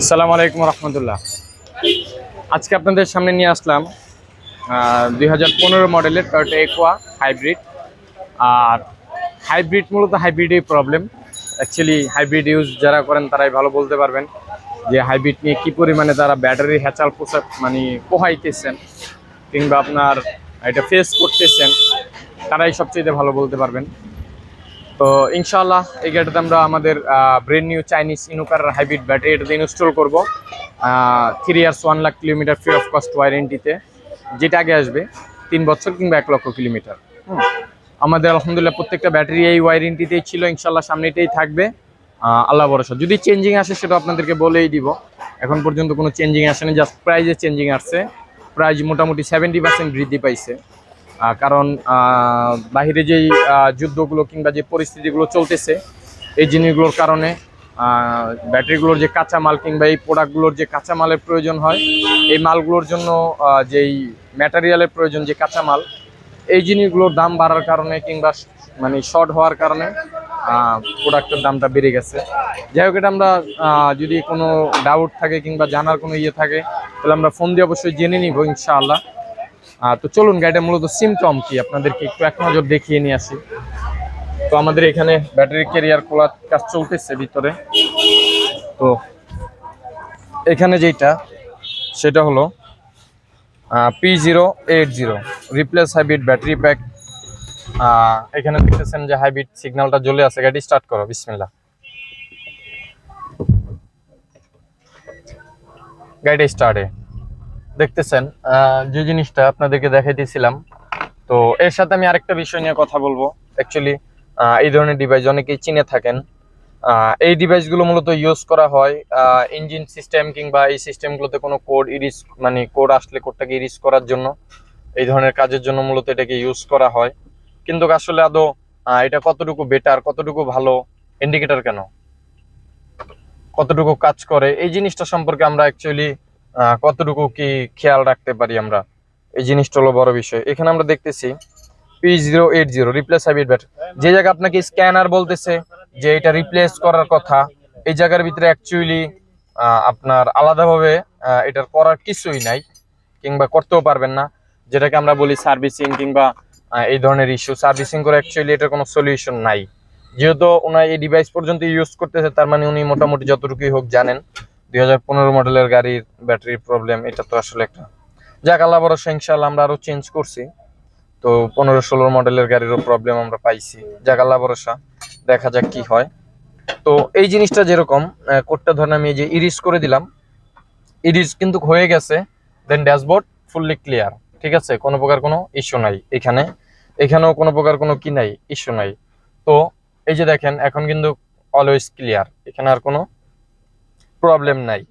আসসালামু আলাইকুম রহমতুল্লাহ। আজকে আপনাদের সামনে নিয়ে আসলাম 2015 মডেলের টয়োটা একুয়া হাইব্রিড। আর হাইব্রিড মূলত হাইব্রিডেই প্রবলেম। অ্যাকচুয়ালি হাইব্রিড ইউজ যারা করেন তারাই ভালো বলতে পারবেন যে হাইব্রিড নিয়ে কী পরিমাণে তারা ব্যাটারি হ্যাচাল পোশাক পোহাইতেছেন কিংবা আপনার এটা ফেস করতেছেন, তারাই সবচেয়ে ভালো বলতে পারবেন। তো ইনশাআল্লাহ এই গাড়িটাতে আমরা আমাদের ব্র্যান্ড নিউ চাইনিজ ইনোকার হাইব্রিড ব্যাটারি এটাতে ইনস্টল করব 3 years 1 lakh kilometre free of cost ওয়ারেন্টিতে, যেটা আগে আসবে 3 বছর কিংবা 1 লক্ষ কিলোমিটার। আমাদের আলহামদুলিল্লাহ প্রত্যেকটা ব্যাটারি এই ওয়ারেন্টিতেই ছিল, ইনশাআল্লাহ সামনেটাই থাকবে। আল্লাহ ভরসা। যদি চেঞ্জিং আসে সেটা আপনাদেরকে বলেই দিব। এখন পর্যন্ত কোনো চেঞ্জিং আসেনি, জাস্ট প্রাইজে চেঞ্জিং আসছে। প্রাইজ মোটামুটি 70% বৃদ্ধি পাইছে, কারণ বাহিরে যেই যুদ্ধগুলো কিংবা যে পরিস্থিতিগুলো চলতেছে এই জিনিসগুলোর কারণে ব্যাটারিগুলোর যে কাঁচামাল কিংবা এই প্রোডাক্টগুলোর যে কাঁচামালের প্রয়োজন হয়, এই মালগুলোর জন্য যেই ম্যাটেরিয়ালের প্রয়োজন, যে কাঁচামাল, এই জিনিসগুলোর দাম বাড়ার কারণে কিংবা শর্ট হওয়ার কারণে প্রোডাক্টের দামটা বেড়ে গেছে। যাই হোক, এটা আমরা যদি কোনো ডাউট থাকে কিংবা জানার কোনো ইয়ে থাকে তাহলে আমরা ফোন দিয়ে অবশ্যই জেনে নিব ইনশাআল্লাহ। তো চলুন, গাড়িটা মূলত সিমটম কি আপনাদেরকে একটু এক নজর দেখিয়ে নিয়ে আসি। তো আমাদের এখানে ব্যাটারি ক্যারিয়ার খোলার কাজ চলতেছে ভিতরে। তো এখানে যেটা সেটা হলো P0A80 replace hybrid battery pack. এখানে দেখতেছেন যে হাইব্রিড সিগন্যালটা জ্বলে আছে। গাড়ি স্টার্ট করো, বিসমিল্লাহ। গাড়িটা স্টার্টে দেখতেছেন যে জিনিসটা আপনাদেরকে দেখাইতেছিলাম। তো এর সাথে আমি আরেকটা বিষয় নিয়ে কথা বলবো। অ্যাকচুয়ালি এই ধরনের ডিভাইস অনেকেই চিনে থাকেন। এই ডিভাইসগুলো মূলত ইউজ করা হয় ইঞ্জিন সিস্টেম কিংবা এই সিস্টেমগুলোতে কোনো কোড ইরিজ কোড আসলে কোডটাকে ইরিজ করার জন্য, এই ধরনের কাজের জন্য মূলত এটাকে ইউজ করা হয়। কিন্তু আসলে আদৌ এটা কতটুকু বেটার, কতটুকু ভালো, ইন্ডিকেটর কেন, কতটুকু কাজ করে, এই জিনিসটা সম্পর্কে আমরা অ্যাকচুয়ালি কতটুকু কি খেয়াল রাখতে পারি আমরা, এই জিনিসটা হলো বড় বিষয়। এখানে আমরা দেখতেছি P080 রিপ্লেস হাইব্রিড ব্যাটারি। যে জায়গা আপনাকে স্ক্যানার বলতেছে যে এটা রিপ্লেস করার কথা, এই জায়গার ভিতরে অ্যাকচুয়ালি আপনার আলাদাভাবে এটার করার কিছুই নাই কিংবা করতেও পারবেন না, যেটাকে আমরা বলি সার্ভিসিং কিংবা এই ধরনের ইস্যু। সার্ভিসিং করে অ্যাকচুয়ালি এটার কোনো সলিউশন নাই। যেহেতু ওনার এই ডিভাইস পর্যন্ত ইউজ করতেছে, তার মানে উনি মোটামুটি যতটুকুই হোক জানেন 2015 মডেলের গাড়ির ব্যাটারির প্রবলেম। এটা তো আসলে একটা যাক, আল্লাহ ভরসা, ইনশাআল্লাহ আমরা আরো চেঞ্জ করছি। তো 15-16 মডেলের গাড়িরও প্রবলেম আমরা পাইছি, যাক আল্লাহ ভরসা, দেখা যাক কি হয়। তো এই জিনিসটা যেরকম কোডটা ধরেন আমি এই যে ইরিজ করে দিলাম, ইরিজ কিন্তু হয়ে গেছে, দেন ড্যাশবোর্ড ফুললি ক্লিয়ার, ঠিক আছে, কোনো প্রকার কোনো ইস্যু নাই। এখানেও কোনো প্রকার কোনো কি নাই, ইস্যু নাই। তো এই যে দেখেন এখন কিন্তু অলওয়েজ ক্লিয়ার, এখানে আর কোনো প্রবলেম নাই।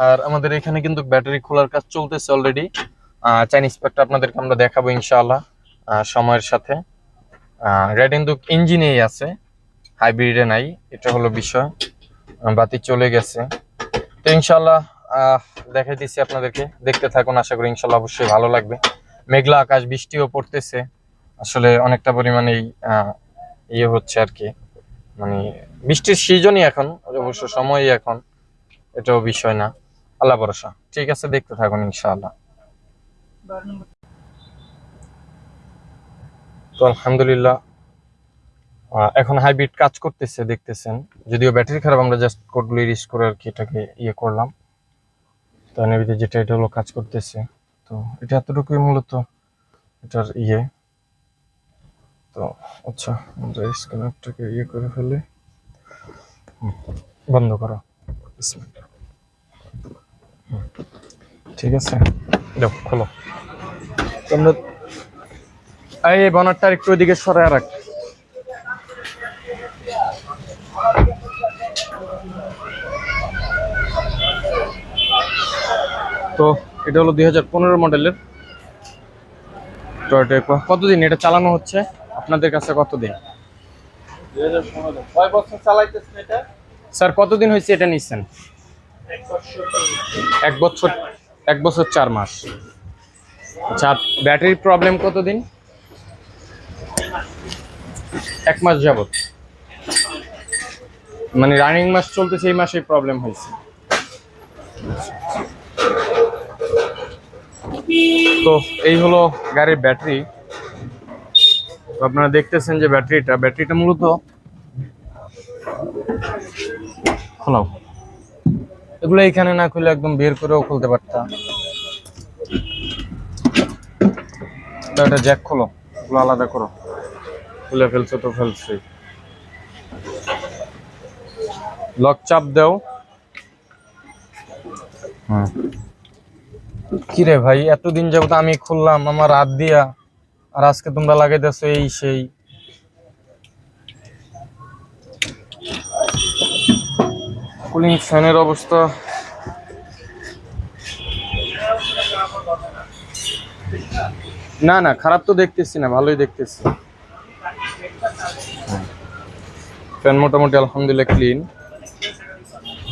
আর আমাদের এখানে কিন্তু ব্যাটারি খোলার কাজ চলতেছে অলরেডি। চাইনিজ প্যাকটা আপনাদেরকে আমরা দেখাবো ইনশাআল্লাহ সময়ের সাথে। এটা কিন্তু ইঞ্জিনেই আছে, হাইব্রিডে নাই, এটা হলো বিষয়। বাতি চলে গেছে। তো ইনশাআল্লাহ দেখাই দিচ্ছি আপনাদেরকে, দেখতে থাকুন, আশা করি ইনশাআল্লাহ অবশ্যই ভালো লাগবে। মেঘলা আকাশ, বৃষ্টিও পড়তেছে, আসলে অনেকটা পরিমাণেই ইয়ে হচ্ছে আর কি, বৃষ্টির সিজনই এখন, অবশ্য সময়ই এখন, এটাও বিষয় না, আল্লাহ ভরসা। ঠিক আছে, দেখতে থাকুন ইনশাআল্লাহ। তো আলহামদুলিল্লাহ এখন হাইব্রিড কাজ করতেছে, দেখতেছেন। যদিও ব্যাটারি খারাপ, আমরা জাস্ট কোডগুলো ইউজ করে আর কি এটাকে ইয়ে করলাম। তো এর ভিতরে যেটা এটা হলো কাজ করতেছে। তো এটা এতটুকুই মূলত এটার ইয়ে। তো আচ্ছা, আমরা স্ক্যানারটাকে ইয়ে করে ফেলি, বন্ধ করো, ঠিক আছে, যাও খোলো। তোমরা এই বনারটা একটু ওইদিকে সরায় রাখ। তো এটা হলো 2015 মডেলের টয়োটা একুয়া। কতদিন এটা চালানো হচ্ছে আপনাদের কাছে? কতদিন? 2015। কয় বছর চালাইতেছেন এটা? স্যার কতদিন হয়েছে এটা নিচ্ছেন? 1 বছর। 1 বছর 4 মাস। আচ্ছা, ব্যাটারির প্রবলেম কতদিন? 1 মাস যাবত, রানিং মাস চলতেছে, এই মাসে প্রবলেম হয়েছে। তো এই হলো গাড়ির ব্যাটারি। তো আপনারা দেখতেছেন যে ব্যাটারিটা মূলত খোলাও, এগুলো এখানে না খুলে একদম বের করেও খুলতে পারতাম। তো এটা জ্যাক খোলো, এগুলো আলাদা করো, খুলে ফেলছো তো ফেলছি। লক চাপ দাও। হ্যাঁ কিরে ভাই, এতদিন যাবত আমি খুললাম আমার রাত দিয়া, আর আজকে তোমরা লাগাইতেছো এই সেই। কুলিং ফ্যানের অবস্থা না না খারাপ তো দেখতেছি না, ভালোই দেখতেছি। ফ্যান মোটামুটি আলহামদুলিল্লাহ ক্লিন।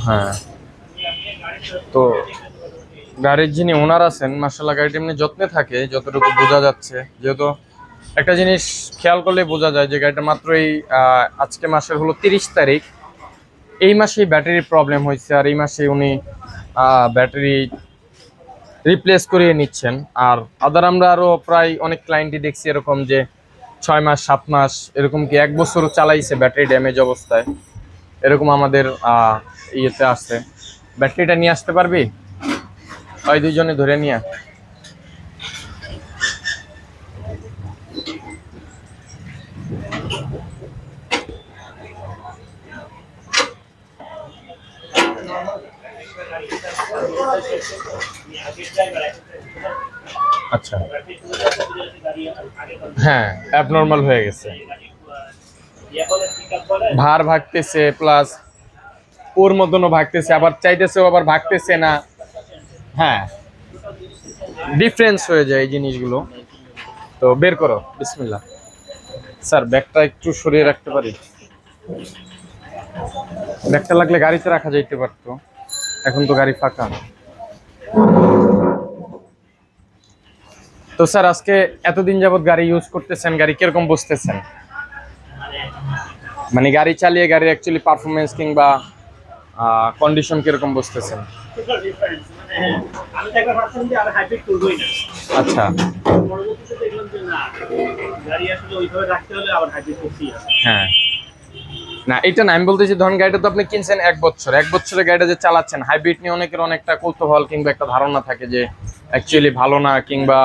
হ্যাঁ তো গাড়ির যিনি ওনার আছেন মাশাআল্লাহ গাড়িটা এমনি যত্নে থাকে যতটুকু বোঝা যাচ্ছে। যেহেতু একটা জিনিস খেয়াল করলে বোঝা যায় যে গাড়িটা মাত্রই আজকে মাসের হলো 30 তারিখ, এই মাসেই ব্যাটারির প্রবলেম হয়েছে, আর এই মাসে উনি ব্যাটারি রিপ্লেস করিয়ে নিচ্ছেন। আর আমরা আরো প্রায় অনেক ক্লায়েন্টই দেখছি এরকম যে 6 মাস 7 মাস এরকম কি 1 বছরও চালাইছে ব্যাটারি ড্যামেজ অবস্থায়, এরকম আমাদের ইয়েতে আসছে। ব্যাটারিটা নিয়ে আসতে পারবি ওই দুইজনে ধরে নিয়ে? আচ্ছা হ্যাঁ অ্যাবনর্মাল হয়ে গেছে, ভার ভাগতেছে, প্লাস ওর মতনও ভাগতেছে, আবার চাইতেছে আবার ভাগতেছে না। হ্যাঁ ডিফারেন্স হয়ে যায় এই জিনিসগুলো। তো বের করো বিসমিল্লাহ। স্যার ব্যাগটা একটু সরিয়ে রাখতে পারি? ব্যাগটা লাগলে গাড়িতে রাখা যাইতে পারতো, এখন তো গাড়ি ফাঁকা। তো স্যার আজকে এতদিন যাবত গাড়ি ইউজ করতেছেন, গাড়ি কিরকম বুঝতেছেন? মানে গাড়ি চালিয়ে গাড়ির অ্যাকচুয়ালি পারফরমেন্স কিংবা কন্ডিশন কিরকম বুঝতেছেন? আচ্ছা হ্যাঁ না এটা না, আমি বলতেছি ধরুন গাড়িটা তো আপনি কিনছেন 1 বছর, 1 বছরের গাড়িটা যে চালাচ্ছেন, হাইব্রিড নিয়ে অনেকের অনেকটা কৌতূহল কিংবা একটা ধারণা থাকে যে অ্যাকচুয়ালি ভালো না, কিংবা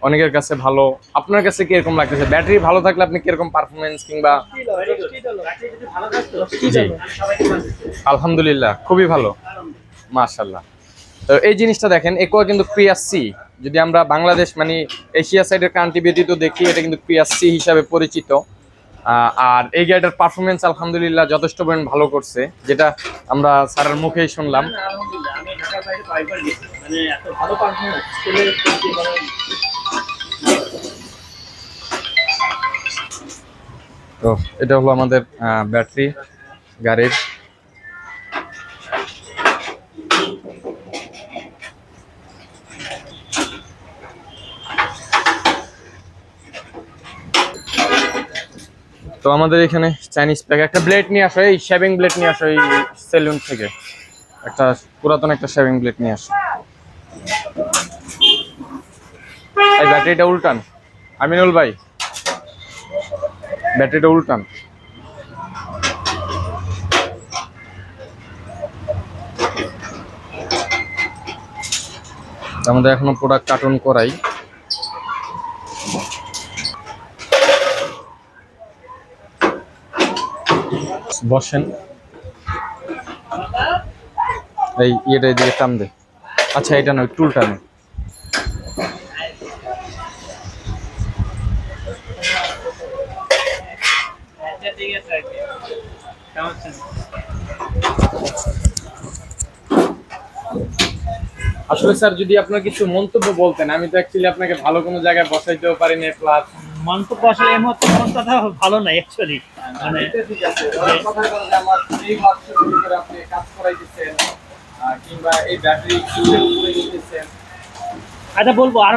অনেকের কাছে ভালো। আপনার কাছে কি এরকম লাগতেছে? ব্যাটারি ভালো থাকলে আপনি কিরকম পারফরমেন্স কিংবা? জি আলহামদুলিল্লাহ খুবই ভালো মাশাআল্লাহ। তো এই জিনিসটা দেখেন, একোয়া কিন্তু ক্রিয়া সি, যদি আমরা বাংলাদেশ মানে এশিয়া সাইডের কান্ট্রি ব্যতীত দেখি, এটা কিন্তু ক্রিয়া সি হিসাবে পরিচিত। আর এই গাড়িটার পারফরমেন্স আলহামদুলিল্লাহ যথেষ্ট পরিমাণ ভালো করছে, যেটা আমরা স্যারের মুখেই শুনলাম। তো এটা হলো আমাদের ব্যাটারি গাড়ির। তো আমাদের এখানে চাইনিজ প্যাক একটা ব্লেড নিয়ে আসো, এই শেভিং ব্লেড নিয়ে আসো, এই সেলুন থেকে একটা পুরাতন একটা শেভিং ব্লেড নিয়ে আসো। এই ব্যাটারিটা উল্টান আমিনুল ভাই, ব্যাটারিটা উল্টান। আমাদের এখনো প্রোডাক্ট কার্টুন করাই। বসেন, এই ইয়েটা এদিকে টান দে। আচ্ছা এটা নয়, টুলটা নেই। আসলে স্যার যদি আপনার কিছু মন্তব্য বলতেন, আমি তো অ্যাকচুয়ালি আপনাকে ভালো কোনো জায়গায় বসাইতেও পারিনি, প্লাস মন্তব্য আসলে এই মুহূর্তে মন্তব্য ভালো না অ্যাকচুয়ালি, মানে ঠিক আছে কথা বলতে আমার এই মাত্র ভিতরে আপনি কাজ করাইতেছেন কিংবা এই ব্যাটারি কিউরের উপরে নিতেছেন। আচ্ছা বলবো আর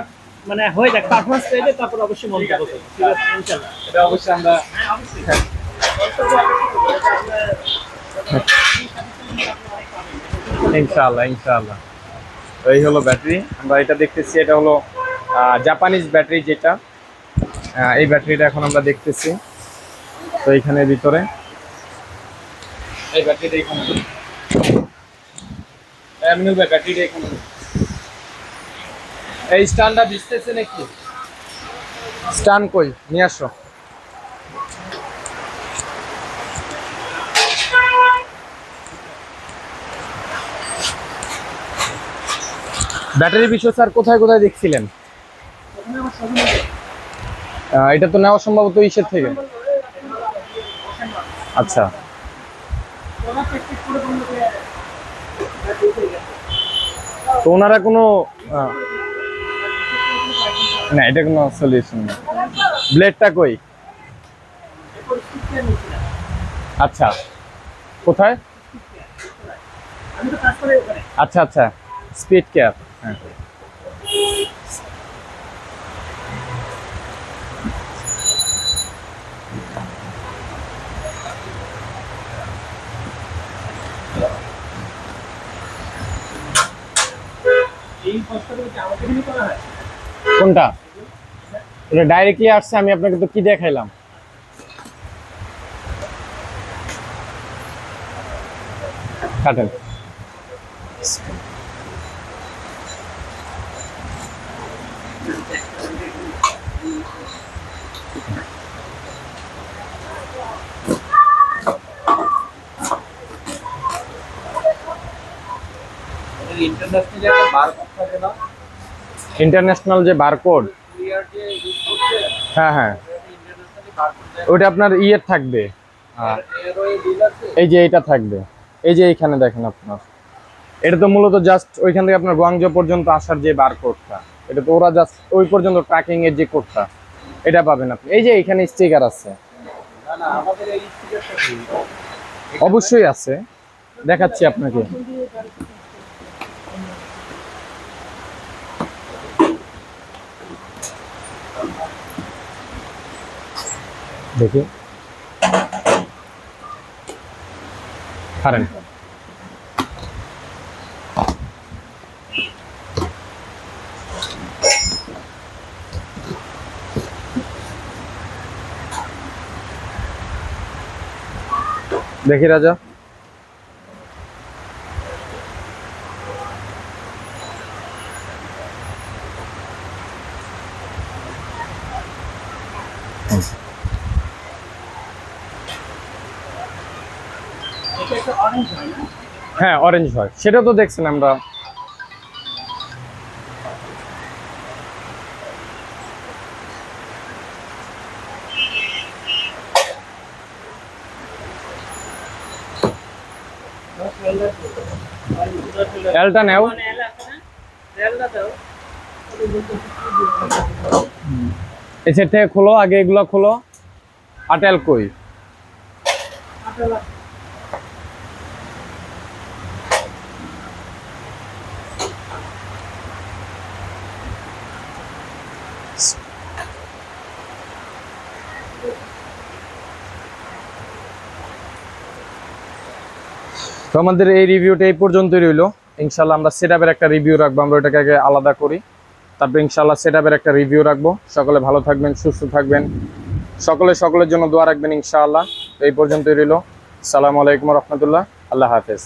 মানে হয়ে যাক, পারফরমেন্স পেয়ে তারপর অবশ্যই মন্তব্য করব। ঠিক আছে ইনশাআল্লাহ, এটা অবশ্যই আমরা ইনশাআল্লাহ ইনশাআল্লাহ। তো এই হলো ব্যাটারি, আমরা এটা দেখতেছি, এটা হলো জাপানিজ ব্যাটারি যেটা, এই ব্যাটারিটা এখন আমরা দেখতেছি। তো এইখানে ভিতরে এই ব্যাটারিটা এখানে, এমনি ব্যাটারিটা এখানে, এই স্ট্যান্ডটা দিতেছে নাকি? স্ট্যান্ড কই নিয়ে আসো। ব্যাটারি বিষয় স্যার কোথায় কোথায় দেখছিলেন? এটা তো নেওয়া সম্ভবত ইসের থেকে। আচ্ছা, তো ওনারা কোনো না, এটা কোনো সলিউশন না। ব্লেডটা কই? আচ্ছা, কোথায়? আচ্ছা আচ্ছা, স্পিড ক্যাপ। হ্যাঁ, কোনটা? এটা ডাইরেক্টলি আসছে, আমি আপনাকে তো কি দেখাইলাম। কাটেন। ইন্টারন্যাশনাল যে বারকোড, হ্যাঁ হ্যাঁ, ওটা আপনার ইয়ের থাকবে, এই যে এটা থাকবে, এই যে এইখানে দেখেন আপনার, এটা তো মূলত জাস্ট ওইখান থেকে আপনার গুয়াংজো পর্যন্ত আসার যে বারকোডটা, এটা তো ওরা জাস্ট ওই পর্যন্ত ট্র্যাকিং এর যে কোডটা, এটা পাবেন আপনি। এই যে এখানে স্টিকার আছে, অবশ্যই আছে, দেখাচ্ছি আপনাকে। দেখি কারেন্ট, দেখি রাজা। হ্যাঁ অরেঞ্জ হয়, সেটা তো দেখছেন আমরা। এলটা নেও, এসের থেকে খোলো, আগে এগুলো খোলো। আটেল কই? তো আমাদের এই রিভিউটা এই পর্যন্তই রইলো। ইনশাল্লাহ আমরা সেটআপের একটা রিভিউ রাখবো, আমরা ওটাকে আগে আলাদা করি, তারপর ইনশাল্লাহ সেটআপের একটা রিভিউ রাখবো। সকলে ভালো থাকবেন, সুস্থ থাকবেন, সকলের জন্য দোয়া রাখবেন ইনশাআল্লাহ। এই পর্যন্তই রইলো। আসসালামু আলাইকুম ওয়া রাহমাতুল্লাহ, আল্লাহ হাফেজ।